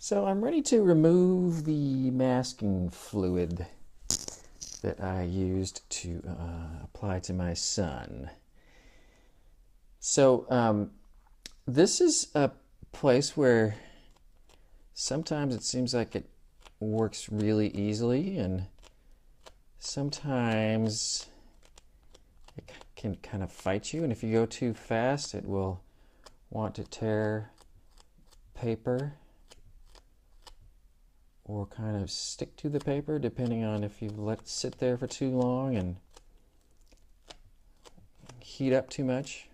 So I'm ready to remove the masking fluid that I used to apply to my son. So this is a place where sometimes it seems like it works really easily, and sometimes it can kind of fight you, and if you go too fast it will want to tear paper or kind of stick to the paper, depending on if you let it sit there for too long and heat up too much.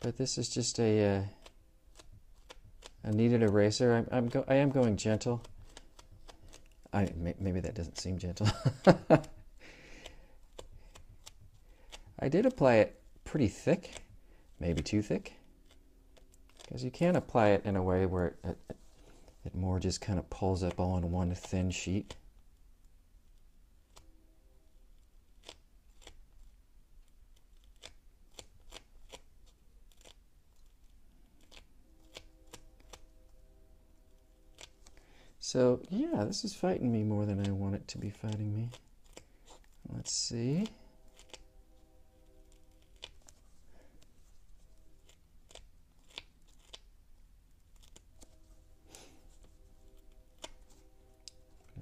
But this is just a kneaded eraser. I am going gentle. Maybe that doesn't seem gentle. I did apply it pretty thick, maybe too thick, because you can apply it in a way where it more just kind of pulls up all in one thin sheet. So yeah, this is fighting me more than I want it to be fighting me. Let's see.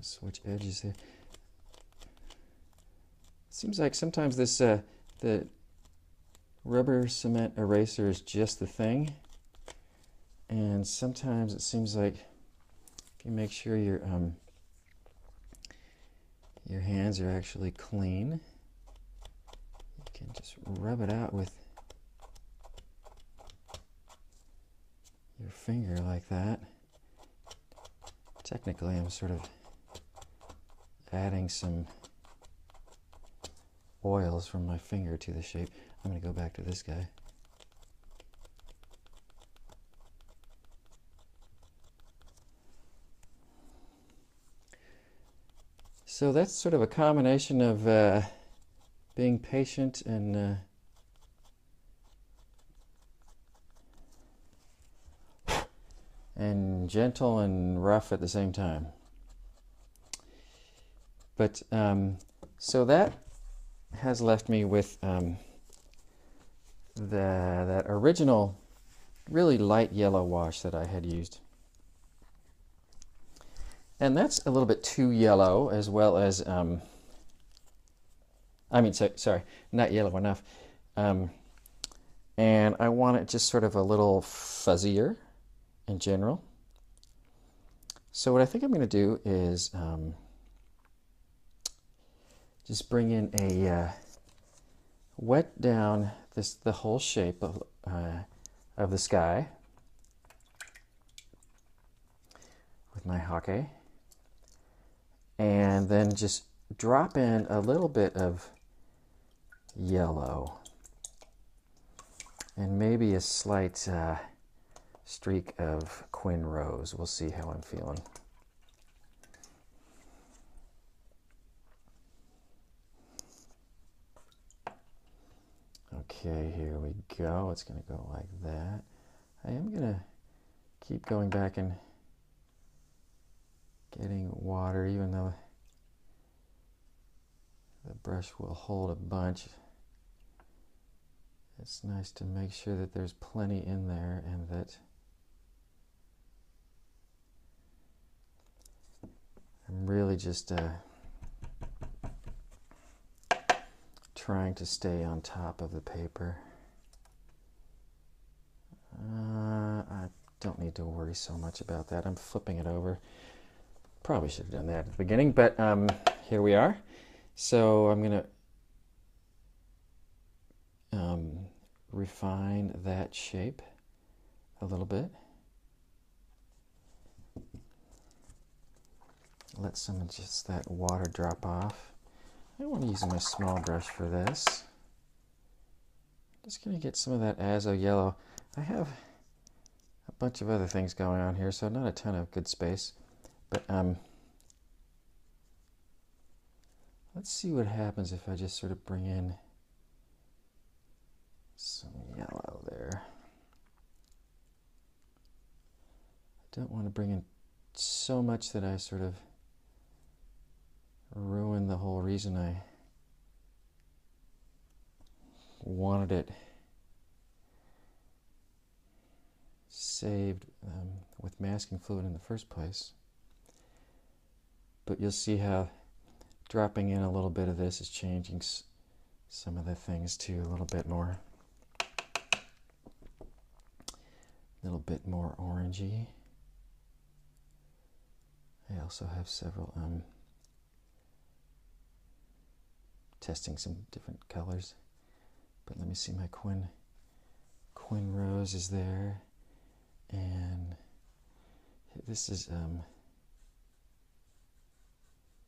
Switch edges here. Seems like sometimes this the rubber cement eraser is just the thing, and sometimes it seems like if you make sure your hands are actually clean, you can just rub it out with your finger like that. Technically, I'm sort of adding some oils from my finger to the shape. I'm going to go back to this guy. So that's sort of a combination of being patient and gentle and rough at the same time. But so that has left me with that original really light yellow wash that I had used. And that's a little bit too yellow, as well as, sorry, not yellow enough. And I want it just sort of a little fuzzier in general. So what I think I'm going to do is just bring in a wet down the whole shape of the sky with my hake, and then just drop in a little bit of yellow and maybe a slight streak of Quin Rose. We'll see how I'm feeling. Okay, here we go. It's going to go like that. I am going to keep going back and getting water, even though the brush will hold a bunch. It's nice to make sure that there's plenty in there and that I'm really just trying to stay on top of the paper. I don't need to worry so much about that. I'm flipping it over. Probably should have done that at the beginning, but here we are. So I'm going to refine that shape a little bit. Let some of just that water drop off. I want to use my small brush for this. Just going to get some of that azo yellow. I have a bunch of other things going on here, so not a ton of good space. But let's see what happens if I just sort of bring in some yellow there. don't want to bring in so much that I sort of ruin the whole reason I wanted it saved with masking fluid in the first place. But you'll see how dropping in a little bit of this is changing some of the things too, a little bit more orangey. I also have several testing some different colors, but let me see, my Quin Rose is there, and this is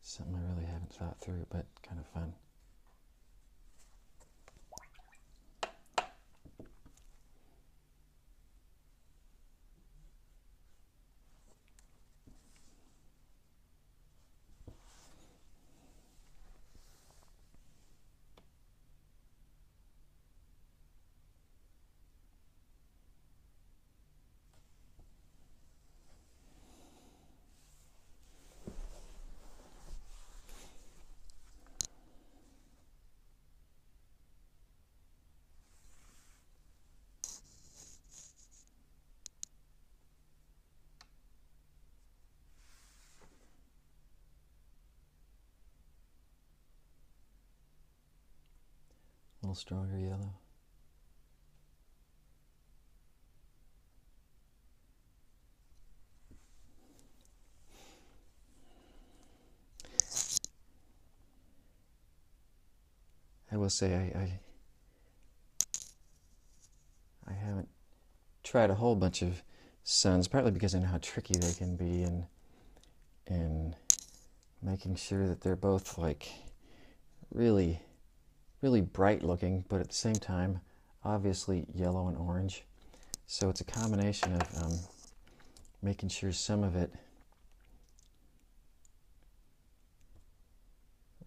something I really haven't thought through, but kind of fun. A little stronger yellow. I will say I haven't tried a whole bunch of suns, partly because I know how tricky they can be in making sure that they're both like really bright looking, but at the same time obviously yellow and orange. So it's a combination of making sure some of it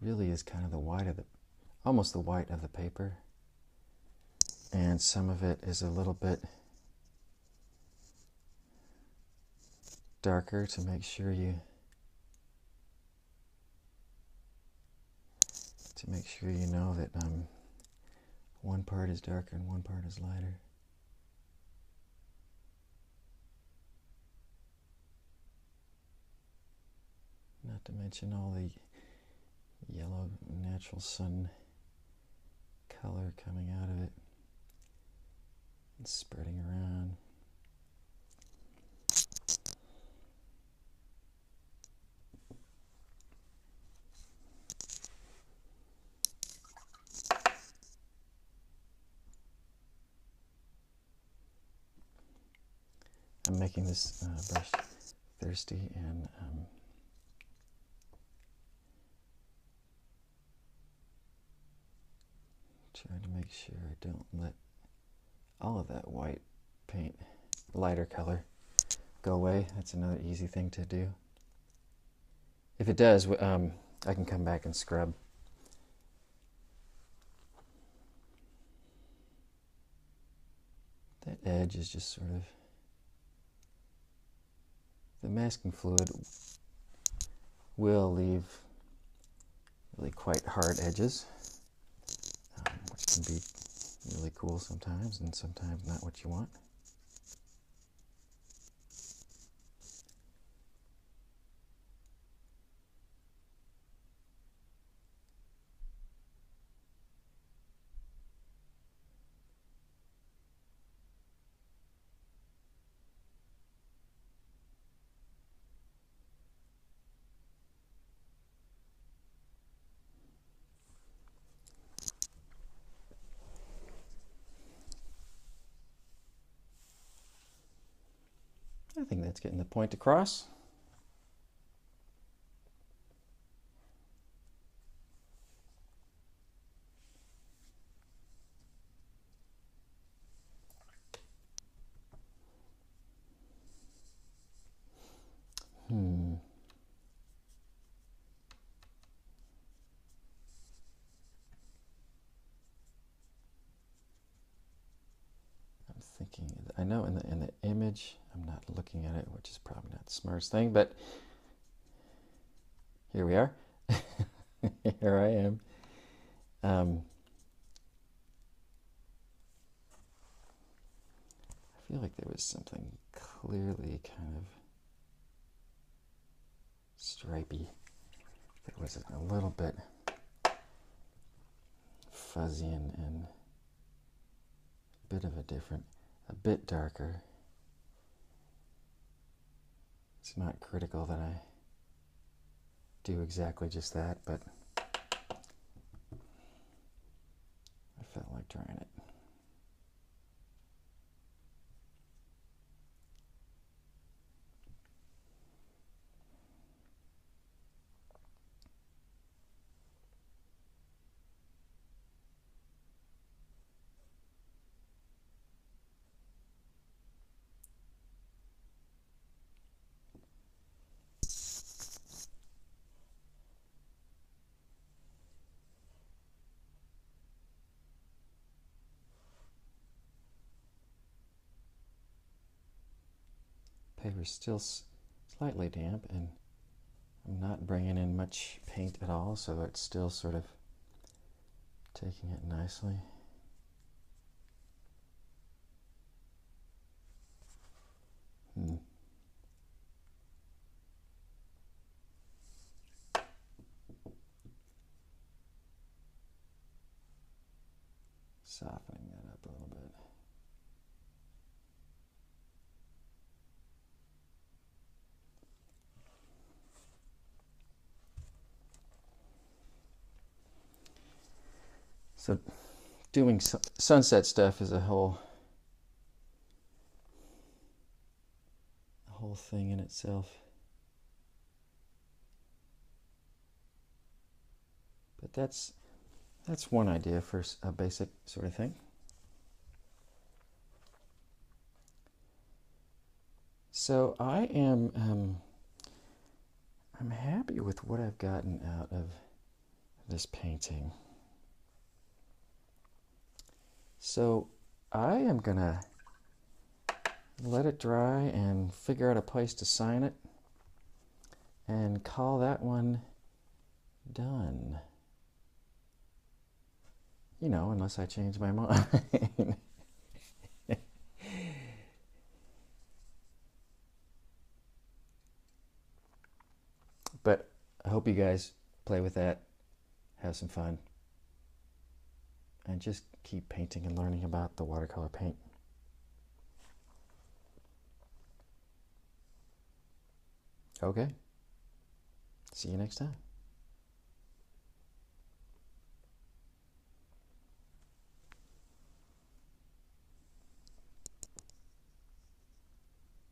really is kind of the white of almost the white of the paper, and some of it is a little bit darker to make sure you know that one part is darker and one part is lighter. Not to mention all the yellow natural sun color coming out of it and spreading around. I'm making this brush thirsty and trying to make sure I don't let all of that white paint, lighter color, go away. That's another easy thing to do. If it does, I can come back and scrub. That edge is just sort of, the masking fluid will leave really quite hard edges, which can be really cool sometimes, and sometimes not what you want. I think that's getting the point across. I'm thinking, I know in the image I'm not looking at it, which is probably not the smartest thing, but here we are. Here I am. I feel like there was something clearly kind of stripy that was a little bit fuzzy and a bit of a bit darker. It's not critical that I do exactly just that, but I felt like trying it. Paper's still slightly damp, and I'm not bringing in much paint at all, so it's still sort of taking it nicely. Softening that up a little bit. So doing sunset stuff is a whole thing in itself. But that's one idea for a basic sort of thing. So I am I'm happy with what I've gotten out of this painting. So I am gonna let it dry and figure out a place to sign it and call that one done. You know, unless I change my mind. But I hope you guys play with that, have some fun, and just keep painting and learning about the watercolor paint. Okay. See you next time.